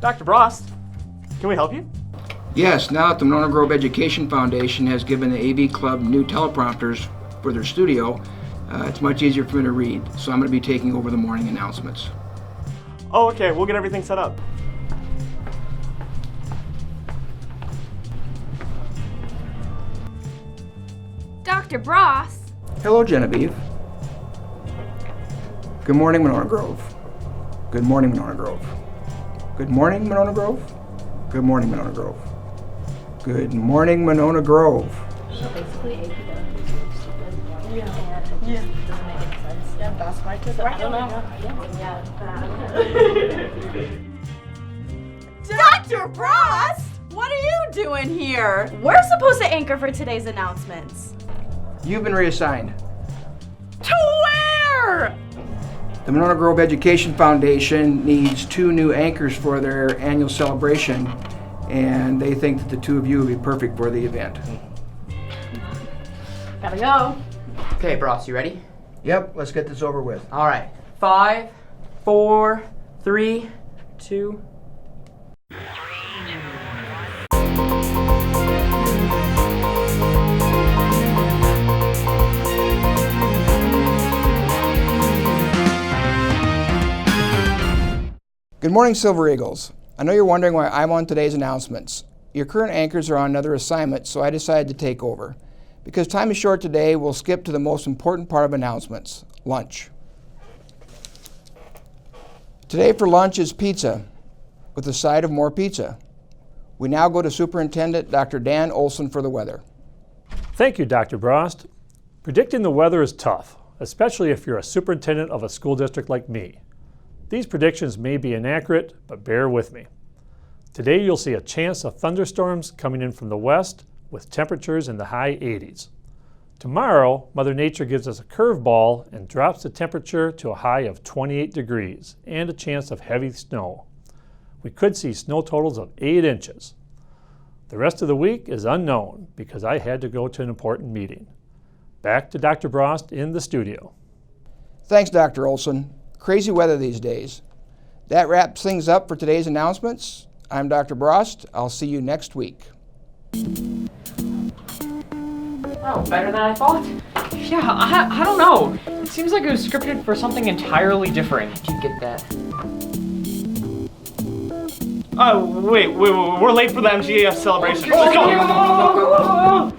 Dr. Brost, can we help you? Yes, now that the Monona Grove Education Foundation has given the AV Club new teleprompters for their studio, it's much easier for me to read, so I'm going to be taking over the morning announcements. Oh, okay, we'll get everything set up. Dr. Bross. Hello, Genevieve. Good morning, Monona Grove. Good morning, Monona Grove. Good morning, Monona Grove. Good morning, Monona Grove. Good morning, Monona Grove. So basically, AP doesn't yeah. Doesn't make any sense. Yeah, that's why I don't know. Dr. Bross, what are you doing here? We're supposed to anchor for today's announcements. You've been reassigned. To where? The Monona Grove Education Foundation needs 2 new anchors for their annual celebration, and they think that the 2 of you would be perfect for the event. Gotta go. Okay, Bross, you ready? Yep, let's get this over with. All right. 5, 4, 3, 2. Good morning, Silver Eagles. I know you're wondering why I'm on today's announcements. Your current anchors are on another assignment, so I decided to take over. Because time is short today, we'll skip to the most important part of announcements, lunch. Today for lunch is pizza, with a side of more pizza. We now go to Superintendent Dr. Dan Olson for the weather. Thank you, Dr. Brost. Predicting the weather is tough, especially if you're a superintendent of a school district like me. These predictions may be inaccurate, but bear with me. Today you'll see a chance of thunderstorms coming in from the west with temperatures in the high 80s. Tomorrow, Mother Nature gives us a curveball and drops the temperature to a high of 28 degrees and a chance of heavy snow. We could see snow totals of 8 inches. The rest of the week is unknown because I had to go to an important meeting. Back to Dr. Brost in the studio. Thanks, Dr. Olson. Crazy weather these days. That wraps things up for today's announcements. I'm Dr. Brost. I'll see you next week. Oh, better than I thought. Yeah, I don't know. It seems like it was scripted for something entirely different. Did you get that? Oh, wait, we're late for the MGAF celebration. Let's go!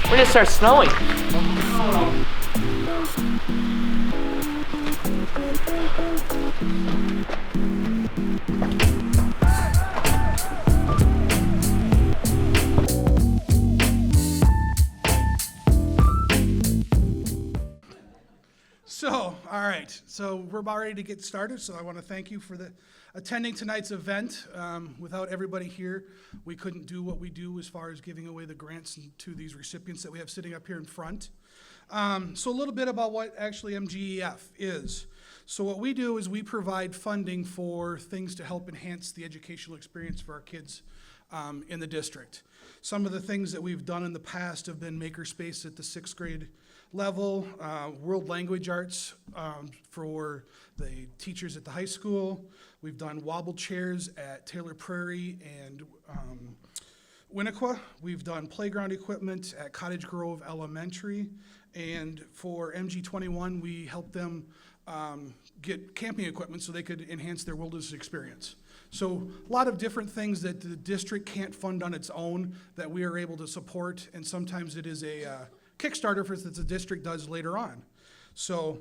When did it start snowing? All right, so we're about ready to get started, so I want to thank you for attending tonight's event. Without everybody here, we couldn't do what we do as far as giving away the grants to these recipients that we have sitting up here in front. So a little bit about what actually MGEF is. So what we do is we provide funding for things to help enhance the educational experience for our kids in the district. Some of the things that we've done in the past have been makerspace at the 6th grade level, world language arts for the teachers at the high school. We've done wobble chairs at Taylor Prairie and Winnequa. We've done playground equipment at Cottage Grove Elementary. And for MG21, we helped them get camping equipment so they could enhance their wilderness experience. So a lot of different things that the district can't fund on its own that we are able to support, and sometimes it is a Kickstarter for that the district does later on. So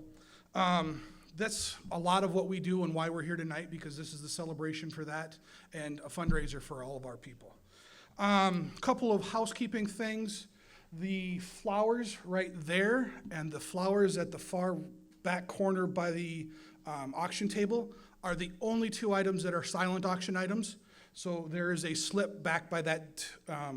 that's a lot of what we do and why we're here tonight, because this is the celebration for that and a fundraiser for all of our people. Couple of housekeeping things. The flowers right there and the flowers at the far back corner by the auction table are the only two items that are silent auction items. So there is a slip back by that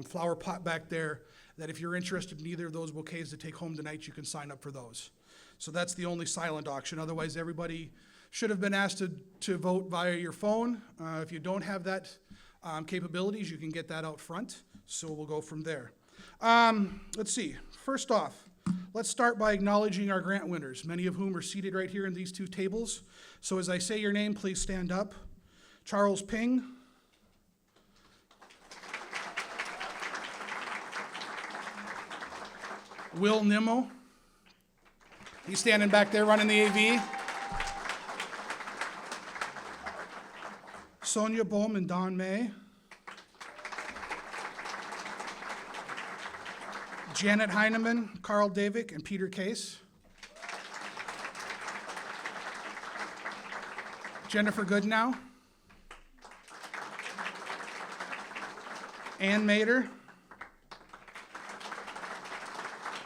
flower pot back there that if you're interested in either of those bouquets to take home tonight, you can sign up for those. So that's the only silent auction. Otherwise, everybody should have been asked to vote via your phone. If you don't have that capabilities, you can get that out front. So we'll go from there. Let's see. First off, let's start by acknowledging our grant winners, many of whom are seated right here in these two tables. So as I say your name, please stand up. Charles Pyng. Will Nimmo. He's standing back there running the AV. Sonia Bohm and Don May. Janet Heinemann, Carl Davick, and Peter Case. Jennifer Goodnow. Ann Mader.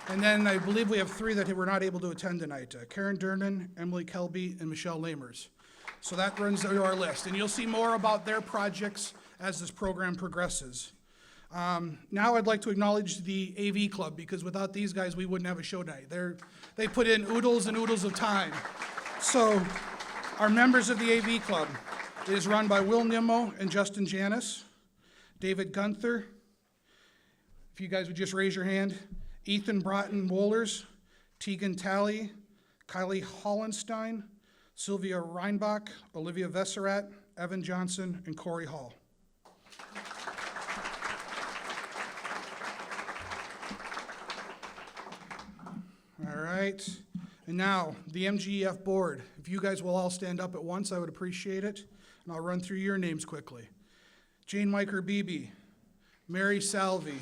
And then I believe we have three that were not able to attend tonight. Karen Durnan, Emily Kelby, and Michelle Lamers. So that runs through our list. And you'll see more about their projects as this program progresses. Now I'd like to acknowledge the AV Club, because without these guys, we wouldn't have a show night. They put in oodles and oodles of time. So our members of the AV Club is run by Will Nimmo and Justin Janis, David Guenthner. If you guys would just raise your hand. Ethan Broughton Wohlers, Tegan Talley, Kylie Hollenstein, Sylvia Reinbach, Olivia Vesserat, Evan Johnson, and Corey Hall. All right, and now the MGEF board. If you guys will all stand up at once, I would appreciate it, and I'll run through your names quickly. Jane Miker Beebe, Mary Salvi,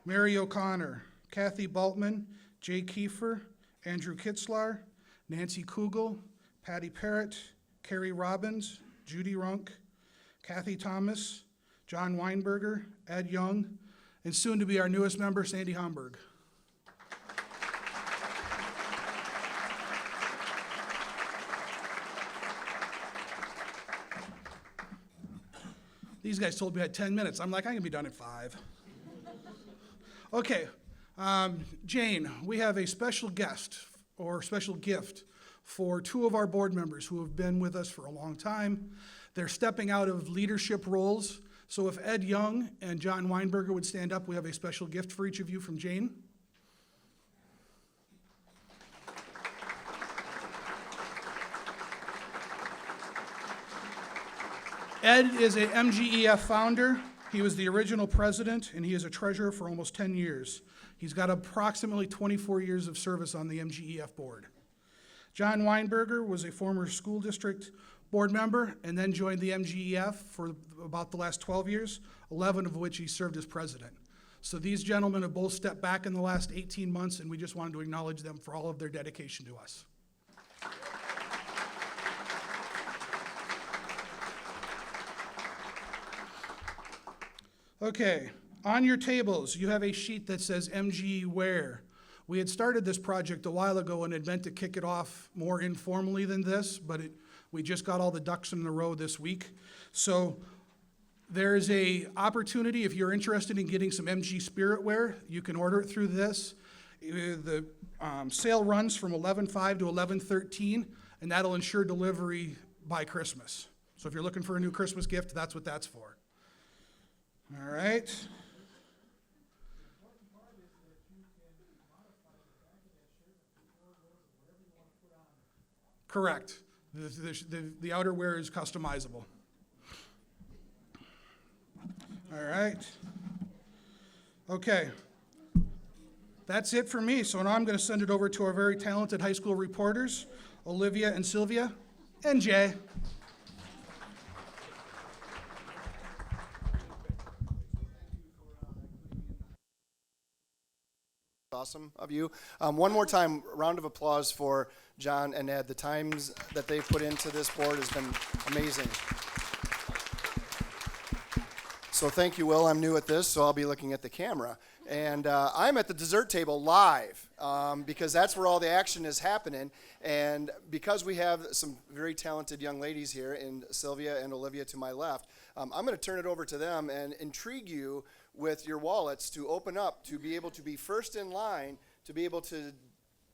Mary O'Connor, Kathy Baltman, Jay Kiefer, Andrew Kitzlar, Nancy Kugel, Patty Parrott, Carrie Robbins, Judy Runk, Kathy Thomas, John Weinberger, Ed Young, and soon to be our newest member, Sandy Homburg. These guys told me I had 10 minutes. I'm like, I can be done at 5. Okay. Jane, we have a special guest or special gift for two of our board members who have been with us for a long time. They're stepping out of leadership roles. So if Ed Young and John Weinberger would stand up, we have a special gift for each of you from Jane. Ed is a MGEF founder. He was the original president, and he is a treasurer for almost 10 years. He's got approximately 24 years of service on the MGEF board. John Weinberger was a former school district board member and then joined the MGEF for about the last 12 years, 11 of which he served as president. So these gentlemen have both stepped back in the last 18 months, and we just wanted to acknowledge them for all of their dedication to us. Okay, on your tables, you have a sheet that says MG Where. We had started this project a while ago and had meant to kick it off more informally than this, but we just got all the ducks in a row this week. So there's a opportunity, if you're interested in getting some MG Spiritware, you can order it through this. The sale runs from 11/5 to 11/13, and that'll ensure delivery by Christmas. So if you're looking for a new Christmas gift, that's what that's for. All right. Correct. The outerwear is customizable. All right. Okay. That's it for me. So now I'm going to send it over to our very talented high school reporters, Olivia and Sylvia, and Jay. Awesome of you. One more time, round of applause for John and Ed. The times that they've put into this board has been amazing. So thank you, Will. I'm new at this, so I'll be looking at the camera. And I'm at the dessert table live because that's where all the action is happening. And because we have some very talented young ladies here, in Sylvia and Olivia to my left, I'm going to turn it over to them and intrigue you with your wallets to open up, to be able to be first in line, to be able to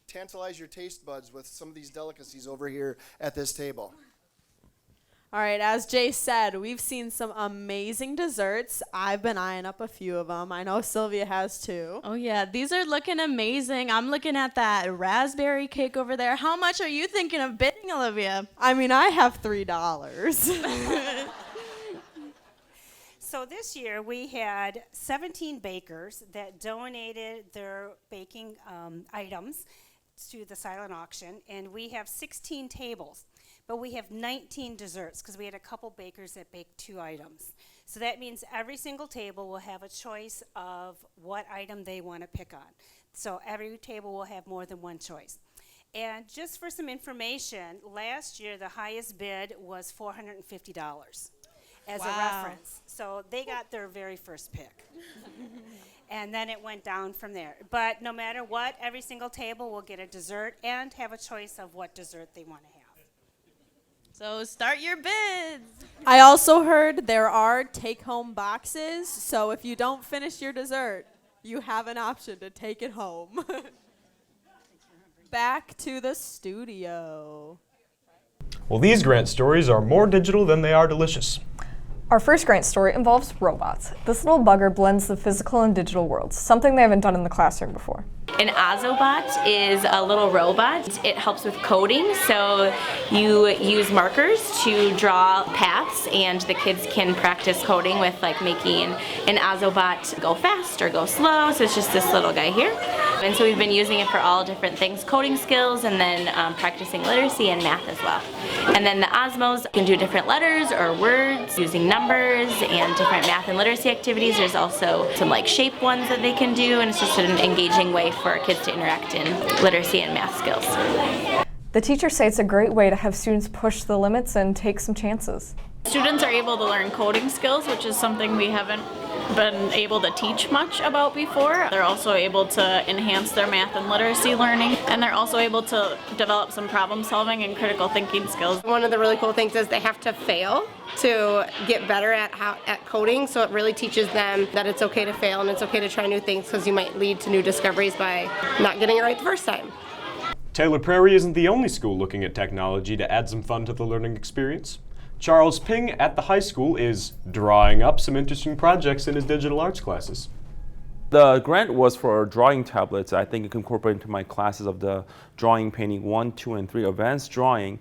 tantalize your taste buds with some of these delicacies over here at this table. All right, as Jay said, we've seen some amazing desserts. I've been eyeing up a few of them. I know Sylvia has too. Oh yeah, these are looking amazing. I'm looking at that raspberry cake over there. How much are you thinking of bidding, Olivia? I mean, I have $3. So this year we had 17 bakers that donated their baking items to the silent auction, and we have 16 tables. But we have 19 desserts because we had a couple bakers that baked 2 items. So that means every single table will have a choice of what item they want to pick on. So every table will have more than one choice. And just for some information, last year the highest bid was $450 as a reference. So they got their very first pick. And then it went down from there. But no matter what, every single table will get a dessert and have a choice of what dessert they want to have. So start your bids. I also heard there are take-home boxes, so if you don't finish your dessert, you have an option to take it home. Back to the studio. Well, these grant stories are more digital than they are delicious. Our first grant story involves robots. This little bugger blends the physical and digital worlds, something they haven't done in the classroom before. An Ozobot is a little robot. It helps with coding, so you use markers to draw paths, and the kids can practice coding with like making an Ozobot go fast or go slow. So it's just this little guy here. And so we've been using it for all different things, coding skills, and then practicing literacy and math as well. And then the Osmos can do different letters or words using numbers and different math and literacy activities. There's also some like shape ones that they can do, and it's just an engaging way for kids to interact in literacy and math skills. The teachers say it's a great way to have students push the limits and take some chances. Students are able to learn coding skills, which is something we haven't been able to teach much about before. They're also able to enhance their math and literacy learning, and they're also able to develop some problem solving and critical thinking skills. One of the really cool things is they have to fail to get better at coding, so it really teaches them that it's okay to fail and it's okay to try new things, because you might lead to new discoveries by not getting it right the first time. Taylor Prairie isn't the only school looking at technology to add some fun to the learning experience. Charles Pyng at the high school is drawing up some interesting projects in his digital arts classes. The grant was for drawing tablets. I think it can incorporate into my classes of the drawing, painting 1, 2, and 3, advanced drawing,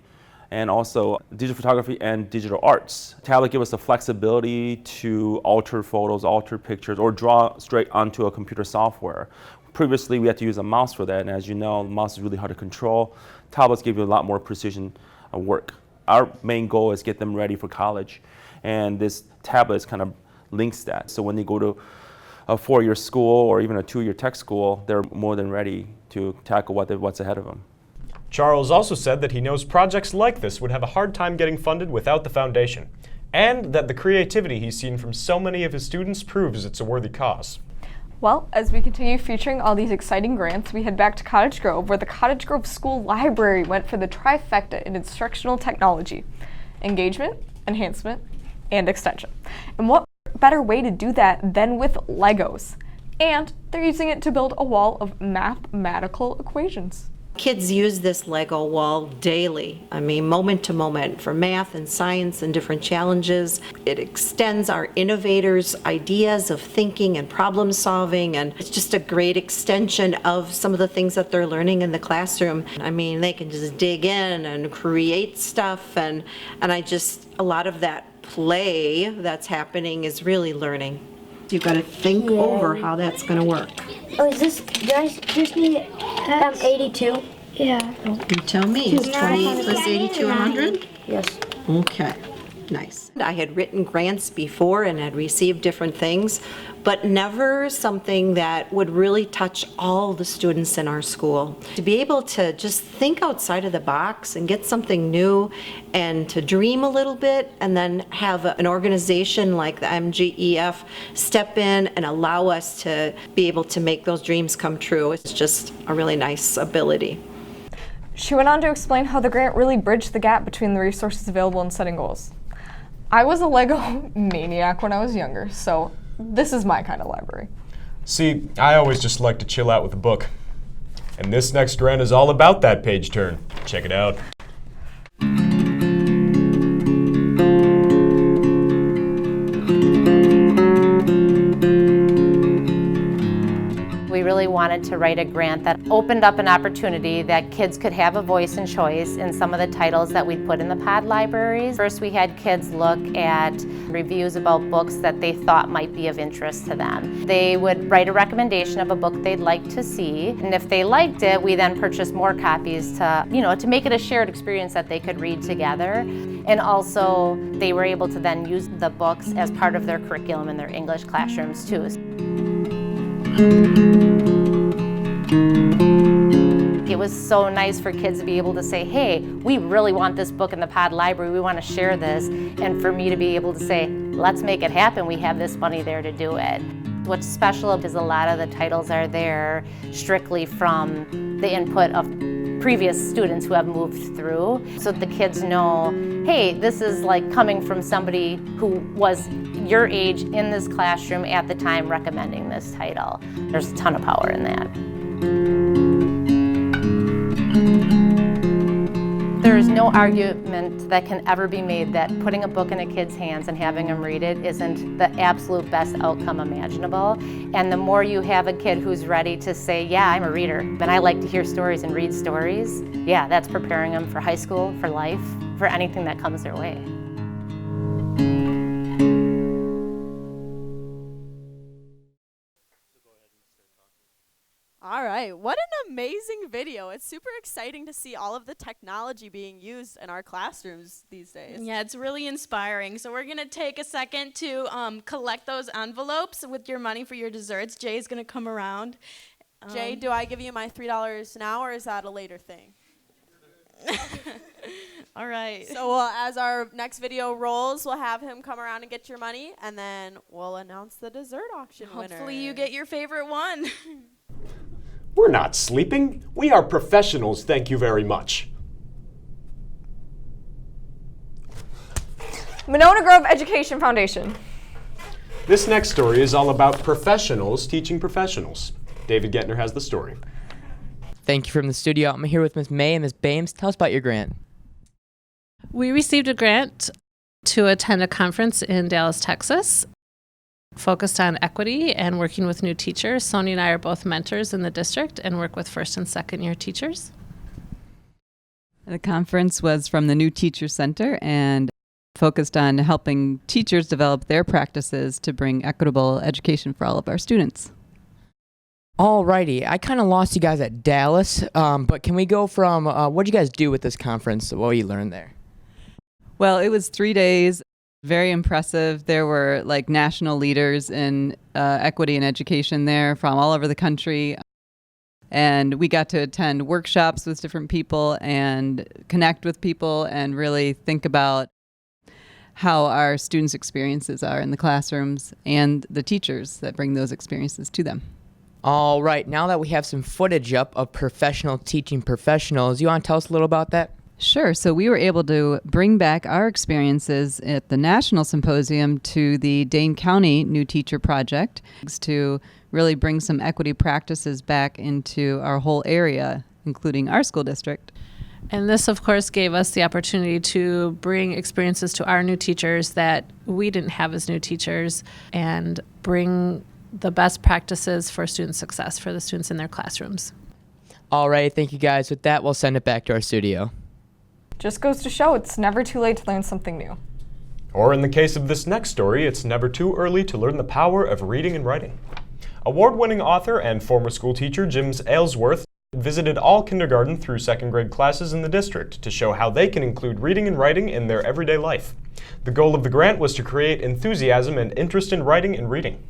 and also digital photography and digital arts. Tablet gives us the flexibility to alter photos, alter pictures, or draw straight onto a computer software. Previously, we had to use a mouse for that, and as you know, the mouse is really hard to control. Tablets give you a lot more precision work. Our main goal is get them ready for college, and this tablet kind of links that. So when they go to a 4-year school or even a 2-year tech school, they're more than ready to tackle what's ahead of them. Charles also said that he knows projects like this would have a hard time getting funded without the foundation, and that the creativity he's seen from so many of his students proves it's a worthy cause. Well, as we continue featuring all these exciting grants, we head back to Cottage Grove, where the Cottage Grove School Library went for the trifecta in instructional technology: engagement, enhancement, and extension. And what better way to do that than with Legos? And they're using it to build a wall of mathematical equations. Kids use this Lego wall daily. I mean, moment to moment, for math and science and different challenges. It extends our innovators' ideas of thinking and problem solving, and it's just a great extension of some of the things that they're learning in the classroom. I mean, they can just dig in and create stuff, and a lot of that play that's happening is really learning. You've got to think over how that's going to work. Oh, is this, do I just need 82? Yeah. You tell me, is 28 plus 82 100? Yes. Okay. nice. I had written grants before and had received different things, but never something that would really touch all the students in our school. To be able to just think outside of the box and get something new and to dream a little bit and then have an organization like the MGEF step in and allow us to be able to make those dreams come true. It's just a really nice ability. She went on to explain how the grant really bridged the gap between the resources available and setting goals. I was a Lego maniac when I was younger, so this is my kind of library. See, I always just like to chill out with a book. And this next grant is all about that page turn. Check it out. We really wanted to write a grant that opened up an opportunity that kids could have a voice and choice in some of the titles that we'd put in the pod libraries. First, we had kids look at reviews about books that they thought might be of interest to them. They would write a recommendation of a book they'd like to see, and if they liked it, we then purchased more copies to make it a shared experience that they could read together. And also, they were able to then use the books as part of their curriculum in their English classrooms too. It was so nice for kids to be able to say, hey, we really want this book in the pod library, we want to share this, and for me to be able to say, let's make it happen, we have this money there to do it. What's special is a lot of the titles are there strictly from the input of previous students who have moved through, so that the kids know, hey, this is like coming from somebody who was your age in this classroom at the time recommending this title. There's a ton of power in that. There is no argument that can ever be made that putting a book in a kid's hands and having them read it isn't the absolute best outcome imaginable. And the more you have a kid who's ready to say, yeah, I'm a reader, and I like to hear stories and read stories, yeah, that's preparing them for high school, for life, for anything that comes their way. All right, what an amazing video. It's super exciting to see all of the technology being used in our classrooms these days. Yeah, it's really inspiring. So we're going to take a second to collect those envelopes with your money for your desserts. Jay's going to come around. Jay, do I give you my $3 now, or is that a later thing? All right. So as our next video rolls, we'll have him come around and get your money, and then we'll announce the dessert auction winner. Hopefully you get your favorite one. We're not sleeping. We are professionals, thank you very much. Monona Grove Education Foundation. This next story is all about professionals teaching professionals. David Guenthner has the story. Thank you from the studio. I'm here with Ms. May and Ms. Bames. Tell us about your grant. We received a grant to attend a conference in Dallas, Texas, focused on equity and working with new teachers. Sonia and I are both mentors in the district and work with first and second year teachers. The conference was from the New Teacher Center and focused on helping teachers develop their practices to bring equitable education for all of our students. Alrighty, I kind of lost you guys at Dallas, but can we go from what did you guys do with this conference? What you learned there? Well, it was 3 days. Very impressive. There were like national leaders in equity and education there from all over the country. And we got to attend workshops with different people and connect with people and really think about how our students' experiences are in the classrooms and the teachers that bring those experiences to them. All right, now that we have some footage up of professional teaching professionals, you want to tell us a little about that? Sure. So we were able to bring back our experiences at the National Symposium to the Dane County New Teacher Project to really bring some equity practices back into our whole area, including our school district. And this, of course, gave us the opportunity to bring experiences to our new teachers that we didn't have as new teachers and bring the best practices for student success for the students in their classrooms. All right, thank you guys. With that, we'll send it back to our studio. Just goes to show it's never too late to learn something new. Or in the case of this next story, it's never too early to learn the power of reading and writing. Award-winning author and former school teacher Jim Aylesworth Visited all kindergarten through second grade classes in the district to show how they can include reading and writing in their everyday life. The goal of the grant was to create enthusiasm and interest in writing and reading.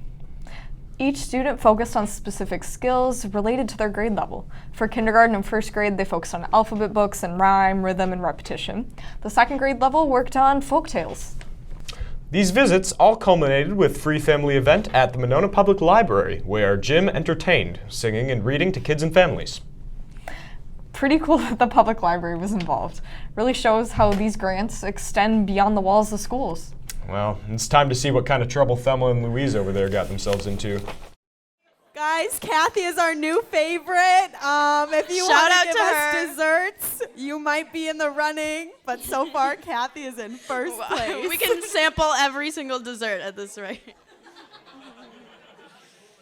Each student focused on specific skills related to their grade level. For kindergarten and first grade, they focused on alphabet books and rhyme, rhythm, and repetition. The second grade level worked on folktales. These visits all culminated with a free family event at the Monona Public Library, where Jim entertained, singing and reading to kids and families. Pretty cool that the public library was involved. Really shows how these grants extend beyond the walls of schools. Well, it's time to see what kind of trouble Thelma and Louise over there got themselves into. Guys, Kathy is our new favorite. If you want to give us desserts, you might be in the running. But so far, Kathy is in first place. We can sample every single dessert at this rate.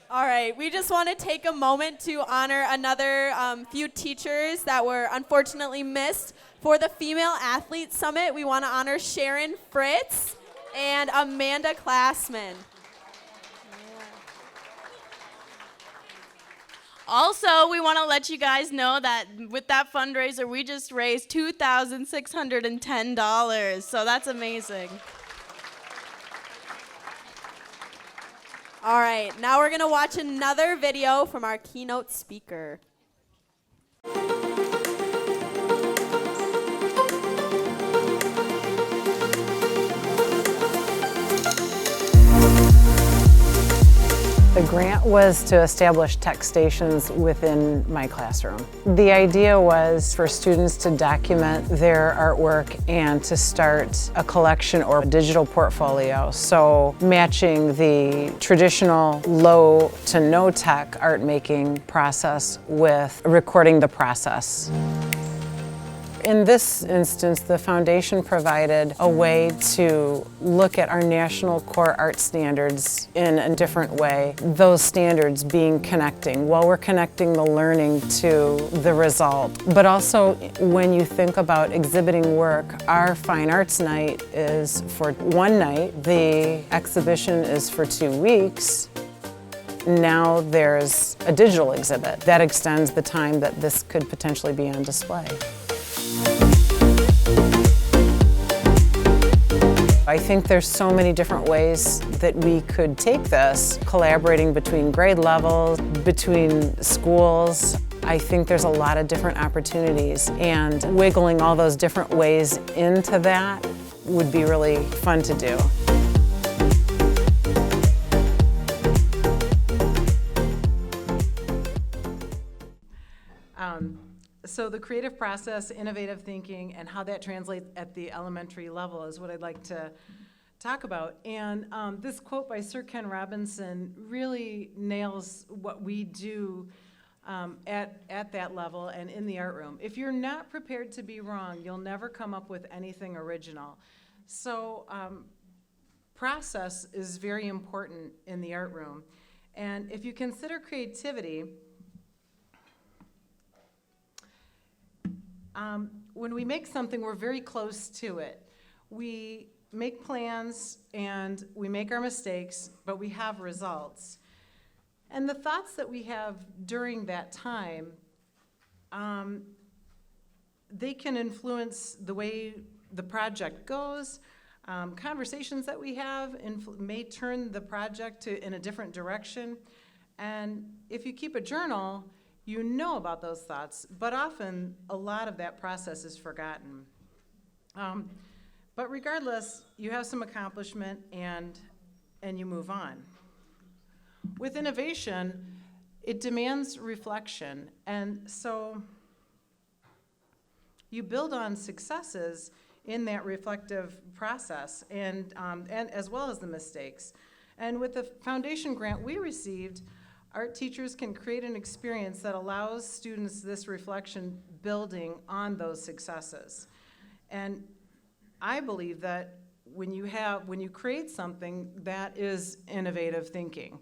All right, we just want to take a moment to honor another few teachers that were unfortunately missed. For the Female Athlete Summit, we want to honor Sharon Fritz and Amanda Klassman. Also, we want to let you guys know that with that fundraiser, we just raised $2,610, so that's amazing. All right, now we're going to watch another video from our keynote speaker. The grant was to establish tech stations within my classroom. The idea was for students to document their artwork and to start a collection or a digital portfolio. So matching the traditional low to no tech art making process with recording the process. In this instance, the foundation provided a way to look at our national core art standards in a different way. Those standards being connecting. Well, we're connecting the learning to the result. But also, when you think about exhibiting work, our Fine Arts Night is for one night. The exhibition is for 2 weeks. Now there's a digital exhibit that extends the time that this could potentially be on display. I think there's so many different ways that we could take this, collaborating between grade levels, between schools. I think there's a lot of different opportunities, and wiggling all those different ways into that would be really fun to do. So the creative process, innovative thinking, and how that translates at the elementary level is what I'd like to talk about. And this quote by Sir Ken Robinson really nails what we do at that level and in the art room. If you're not prepared to be wrong, you'll never come up with anything original. So process is very important in the art room. And if you consider creativity, when we make something, we're very close to it. We make plans and we make our mistakes, but we have results. And the thoughts that we have during that time, they can influence the way the project goes. Conversations that we have may turn the project in a different direction. And if you keep a journal, you know about those thoughts, but often a lot of that process is forgotten. But regardless, you have some accomplishment and you move on. With innovation, it demands reflection, and so you build on successes in that reflective process, and as well as the mistakes. And with the foundation grant we received, art teachers can create an experience that allows students this reflection building on those successes. And I believe that when you create something, that is innovative thinking.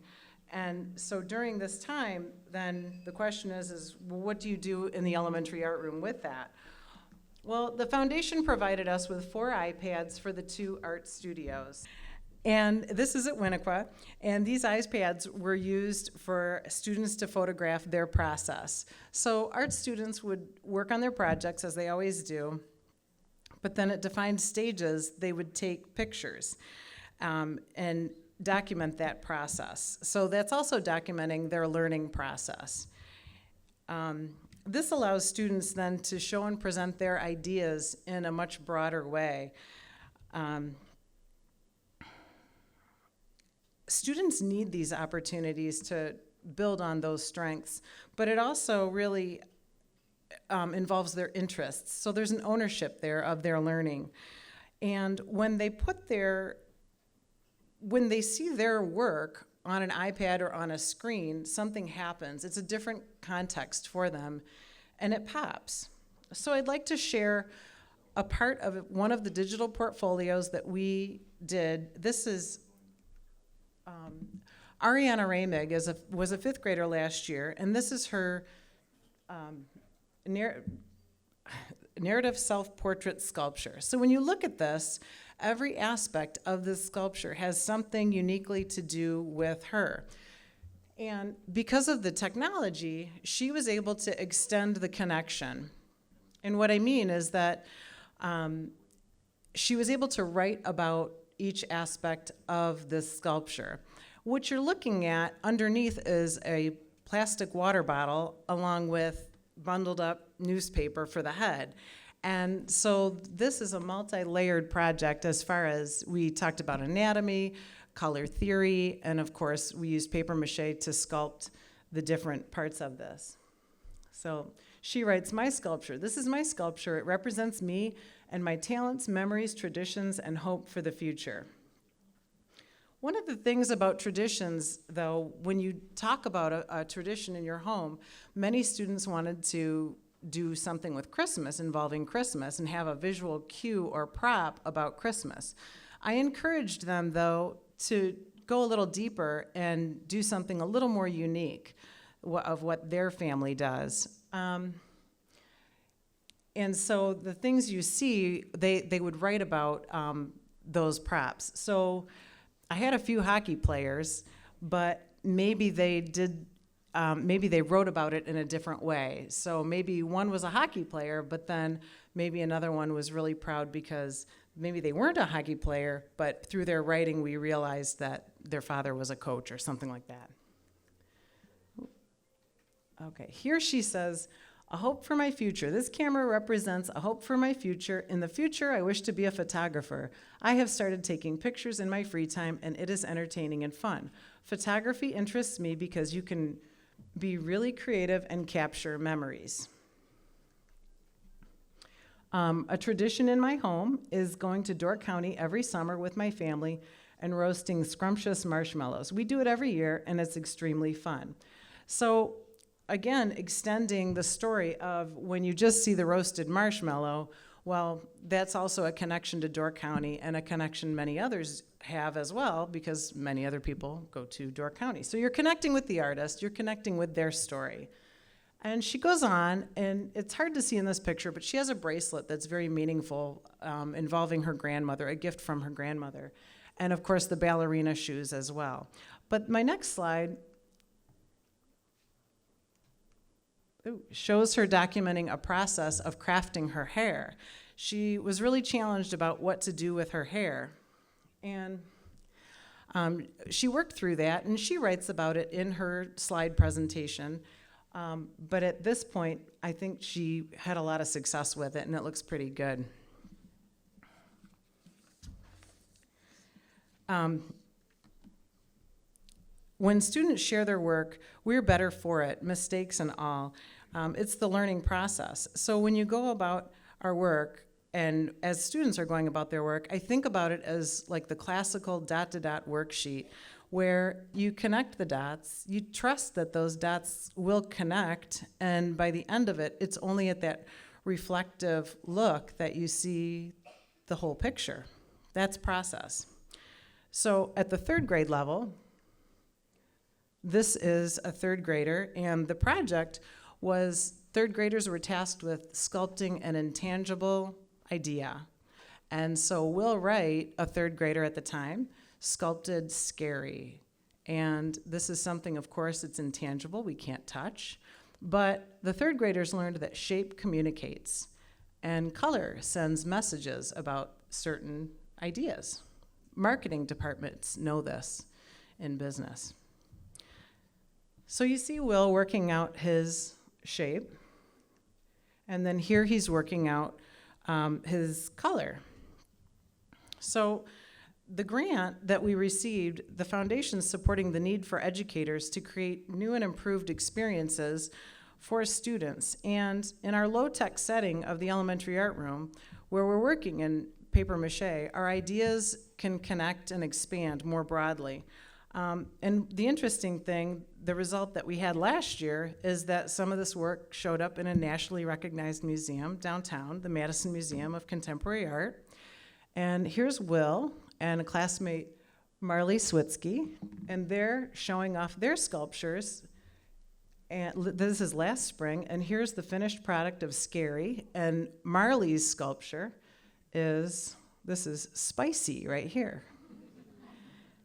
And so during this time, then the question is well, what do you do in the elementary art room with that? Well, the foundation provided us with 4 iPads for the 2 art studios. And this is at Winnequa, and these iPads were used for students to photograph their process. So art students would work on their projects, as they always do, but then at defined stages, they would take pictures and document that process. So that's also documenting their learning process. This allows students then to show and present their ideas in a much broader way. Students need these opportunities to build on those strengths, but it also really involves their interests. So there's an ownership there of their learning. And when they see their work on an iPad or on a screen, something happens. It's a different context for them, and it pops. So I'd like to share a part of one of the digital portfolios that we did. This is Ariana Ramig was a fifth grader last year, and this is her narrative self-portrait sculpture. So when you look at this, every aspect of this sculpture has something uniquely to do with her. And because of the technology, she was able to extend the connection. And what I mean is that she was able to write about each aspect of this sculpture. What you're looking at underneath is a plastic water bottle along with bundled up newspaper for the head. And so this is a multi-layered project as far as we talked about anatomy, color theory, and of course we used paper mache to sculpt the different parts of this. So she writes, "My sculpture. This is my sculpture. It represents me and my talents, memories, traditions, and hope for the future." One of the things about traditions, though, when you talk about a tradition in your home, many students wanted to do something with Christmas, involving Christmas, and have a visual cue or prop about Christmas. I encouraged them, though, to go a little deeper and do something a little more unique of what their family does. And so the things you see, they would write about those props. So I had a few hockey players, but maybe they did, maybe they wrote about it in a different way. So maybe one was a hockey player, but then maybe another one was really proud because maybe they weren't a hockey player, but through their writing we realized that their father was a coach or something like that. Okay, here she says, "A hope for my future. This camera represents a hope for my future. In the future, I wish to be a photographer. I have started taking pictures in my free time, and it is entertaining and fun. Photography interests me because you can be really creative and capture memories. A tradition in my home is going to Door County every summer with my family and roasting scrumptious marshmallows. We do it every year, and it's extremely fun." So again, extending the story of when you just see the roasted marshmallow, well, that's also a connection to Door County and a connection many others have as well because many other people go to Door County. So you're connecting with the artist, you're connecting with their story. And she goes on, and it's hard to see in this picture, but she has a bracelet that's very meaningful involving her grandmother, a gift from her grandmother. And of course the ballerina shoes as well. But my next slide shows her documenting a process of crafting her hair. She was really challenged about what to do with her hair. And she worked through that, and she writes about it in her slide presentation. But at this point, I think she had a lot of success with it, and it looks pretty good. When students share their work, we're better for it, mistakes and all. It's the learning process. So when you go about our work, and as students are going about their work, I think about it as like the classical dot-to-dot worksheet, where you connect the dots, you trust that those dots will connect, and by the end of it, it's only at that reflective look that you see the whole picture. That's process. So at the third grade level, this is a third grader, and the project was third graders were tasked with sculpting an intangible idea. And so Will Wright, a third grader at the time, sculpted Scary. And this is something, of course, it's intangible, we can't touch. But the third graders learned that shape communicates and color sends messages about certain ideas. Marketing departments know this in business. So you see Will working out his shape, and then here he's working out his color. So the grant that we received, the foundation supporting the need for educators to create new and improved experiences for students. And in our low-tech setting of the elementary art room, where we're working in paper mache, our ideas can connect and expand more broadly. And the interesting thing, the result that we had last year, is that some of this work showed up in a nationally recognized museum downtown, the Madison Museum of Contemporary Art. And here's Will and a classmate, Marley Switsky, and they're showing off their sculptures. And this is last spring, and here's the finished product of Scary, and Marley's sculpture this is Spicy right here.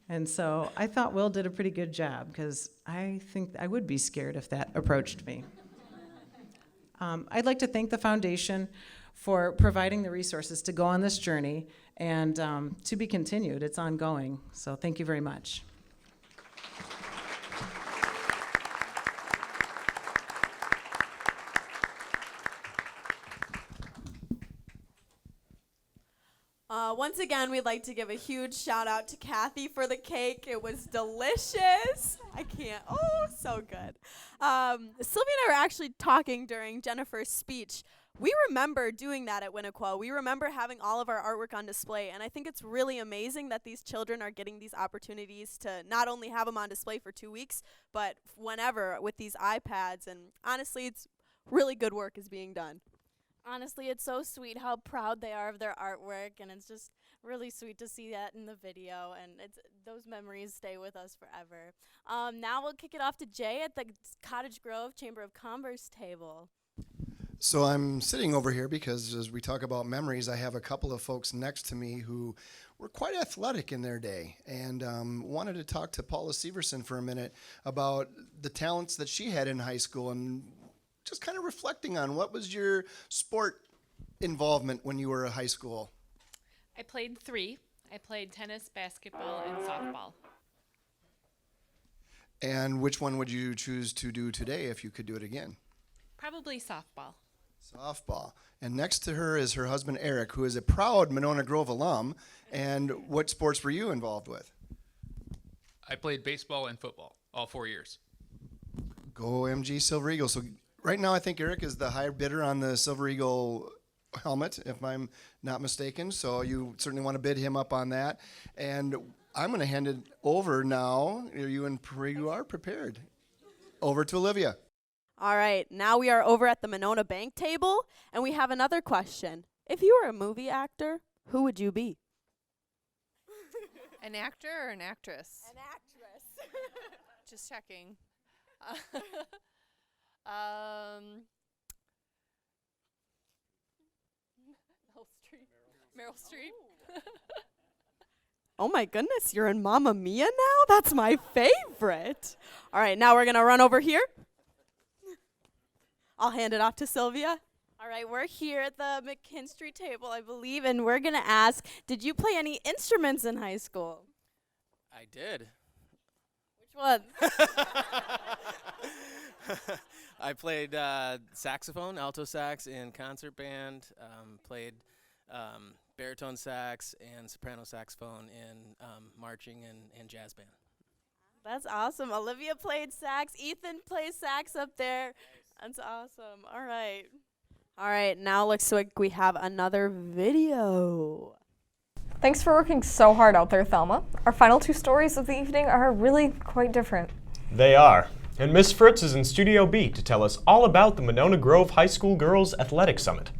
And so I thought Will did a pretty good job, because I think I would be scared if that approached me. I'd like to thank the foundation for providing the resources to go on this journey, and to be continued. It's ongoing. So thank you very much. Once again, we'd like to give a huge shout out to Kathy for the cake. It was delicious. I can't. Oh, so good. Sylvia and I were actually talking during Jennifer's speech. We remember doing that at Winnequa. We remember having all of our artwork on display, and I think it's really amazing that these children are getting these opportunities to not only have them on display for 2 weeks, but whenever with these iPads, and honestly, it's really good work is being done. Honestly, it's so sweet how proud they are of their artwork, and it's just really sweet to see that in the video, and those memories stay with us forever. Now we'll kick it off to Jay at the Cottage Grove Chamber of Commerce table. So I'm sitting over here because as we talk about memories, I have a couple of folks next to me who were quite athletic in their day, and wanted to talk to Paula Severson for a minute about the talents that she had in high school, and just kind of reflecting on what was your sport involvement when you were in high school? I played 3. I played tennis, basketball, and softball. And which one would you choose to do today if you could do it again? Probably softball. Softball. And next to her is her husband, Eric, who is a proud Monona Grove alum. And what sports were you involved with? I played baseball and football, all 4 years. Go MG Silver Eagle. So right now I think Eric is the high bidder on the Silver Eagle helmet, if I'm not mistaken. So you certainly want to bid him up on that. And I'm going to hand it over now. You are prepared. Over to Olivia. All right, now we are over at the Monona Bank table, and we have another question. If you were a movie actor, who would you be? An actor or an actress? An actress. Just checking. Meryl Streep. Oh my goodness, you're in Mamma Mia now? That's my favorite. All right, now we're going to run over here. I'll hand it off to Sylvia. All right, we're here at the McKinstry table, I believe, and we're going to ask, did you play any instruments in high school? I did. Which one? I played saxophone, alto sax in concert band, played baritone sax and soprano saxophone in marching and jazz band. That's awesome. Olivia played sax. Ethan plays sax up there. That's awesome. All right. All right, now looks like we have another video. Thanks for working so hard out there, Thelma. Our final 2 stories of the evening are really quite different. They are. And Miss Fritz is in Studio B to tell us all about the Monona Grove High School Girls Athletic Summit.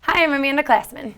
Hi, I'm Amanda Glassman.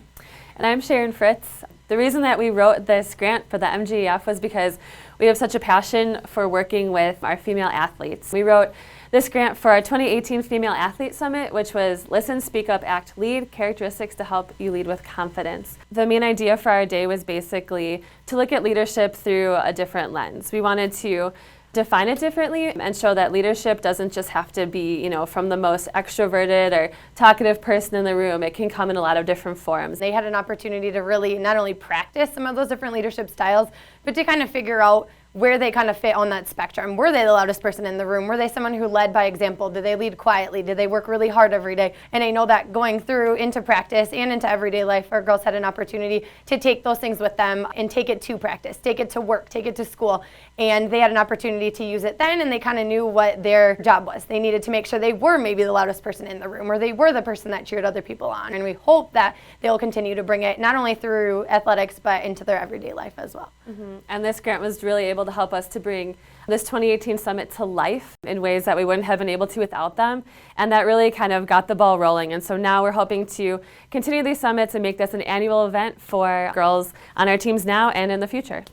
And I'm Sharon Fritz. The reason that we wrote this grant for the MGEF was because we have such a passion for working with our female athletes. We wrote this grant for our 2018 Female Athlete Summit, which was Listen, Speak Up, Act, Lead, Characteristics to Help You Lead with Confidence. The main idea for our day was basically to look at leadership through a different lens. We wanted to define it differently and show that leadership doesn't just have to be, from the most extroverted or talkative person in the room. It can come in a lot of different forms. They had an opportunity to really not only practice some of those different leadership styles, but to kind of figure out where they kind of fit on that spectrum. Were they the loudest person in the room? Were they someone who led by example? Did they lead quietly? Did they work really hard every day? And I know that going through into practice and into everyday life, our girls had an opportunity to take those things with them and take it to practice, take it to work, take it to school. And they had an opportunity to use it then, and they kind of knew what their job was. They needed to make sure they were maybe the loudest person in the room, or they were the person that cheered other people on. And we hope that they'll continue to bring it not only through athletics, but into their everyday life as well. And this grant was really able to help us to bring this 2018 summit to life in ways that we wouldn't have been able to without them. And that really kind of got the ball rolling. And so now we're hoping to continue these summits and make this an annual event for girls on our teams now and in the future.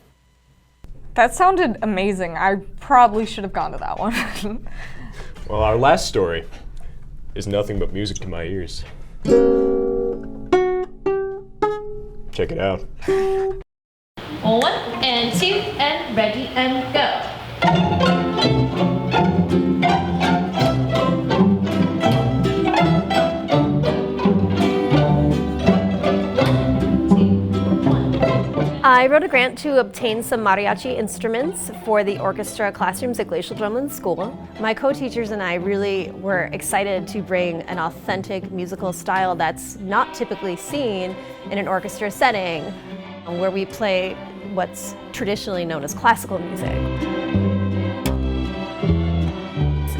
That sounded amazing. I probably should have gone to that one. Well, our last story is nothing but music to my ears. Check it out. 1 and 2 and ready and go. I wrote a grant to obtain some mariachi instruments for the orchestra classrooms at Glacial Drumlin School. My co-teachers and I really were excited to bring an authentic musical style that's not typically seen in an orchestra setting, where we play what's traditionally known as classical music.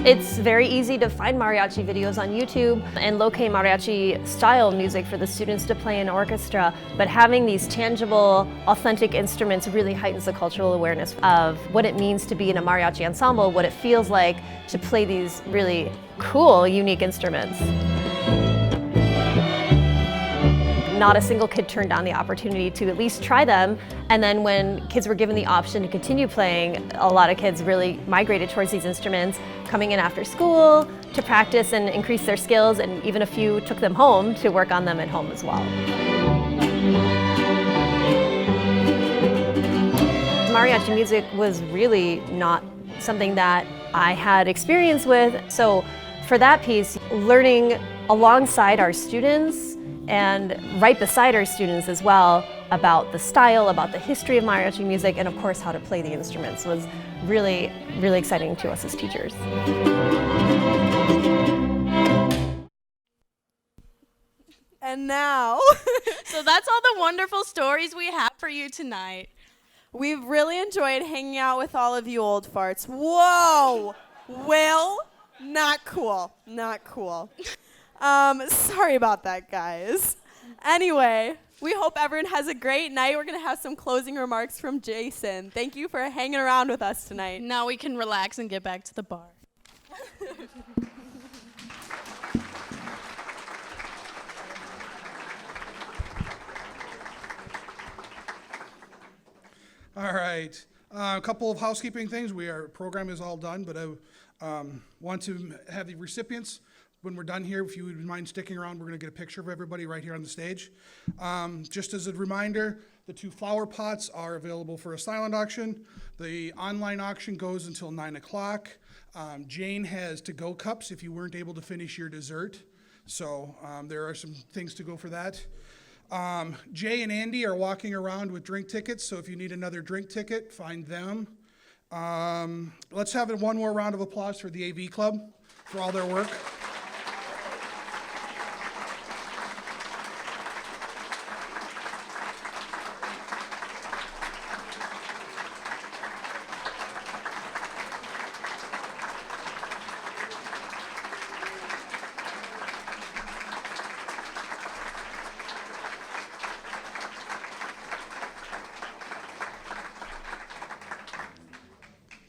It's very easy to find mariachi videos on YouTube and locate mariachi style music for the students to play in orchestra, but having these tangible, authentic instruments really heightens the cultural awareness of what it means to be in a mariachi ensemble, what it feels like to play these really cool, unique instruments. Not a single kid turned down the opportunity to at least try them. And then when kids were given the option to continue playing, a lot of kids really migrated towards these instruments, coming in after school to practice and increase their skills, and even a few took them home to work on them at home as well. Mariachi music was really not something that I had experience with. So for that piece, learning alongside our students and right beside our students as well about the style, about the history of mariachi music, and of course how to play the instruments was really, really exciting to us as teachers. And now, So that's all the wonderful stories we have for you tonight. we've really enjoyed hanging out with all of you old farts. Whoa! Will, not cool. Not cool. Sorry about that, guys. Anyway, we hope everyone has a great night. We're going to have some closing remarks from Jason. Thank you for hanging around with us tonight. Now we can relax and get back to the bar. All right. A couple of housekeeping things. Our program is all done, but I want to have the recipients, when we're done here, if you would mind sticking around, we're going to get a picture of everybody right here on the stage. Just as a reminder, the 2 flower pots are available for a silent auction. The online auction goes until 9 o'clock. Jane has to-go cups if you weren't able to finish your dessert. So there are some things to go for that. Jay and Andy are walking around with drink tickets, so if you need another drink ticket, find them. Let's have one more round of applause for the AV Club for all their work.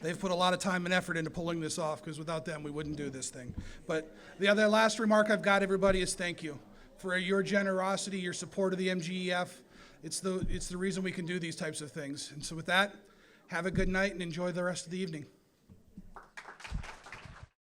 They've put a lot of time and effort into pulling this off, because without them, we wouldn't do this thing. But the other last remark I've got, everybody, is thank you for your generosity, your support of the MGEF. It's the reason we can do these types of things. And so with that, have a good night and enjoy the rest of the evening.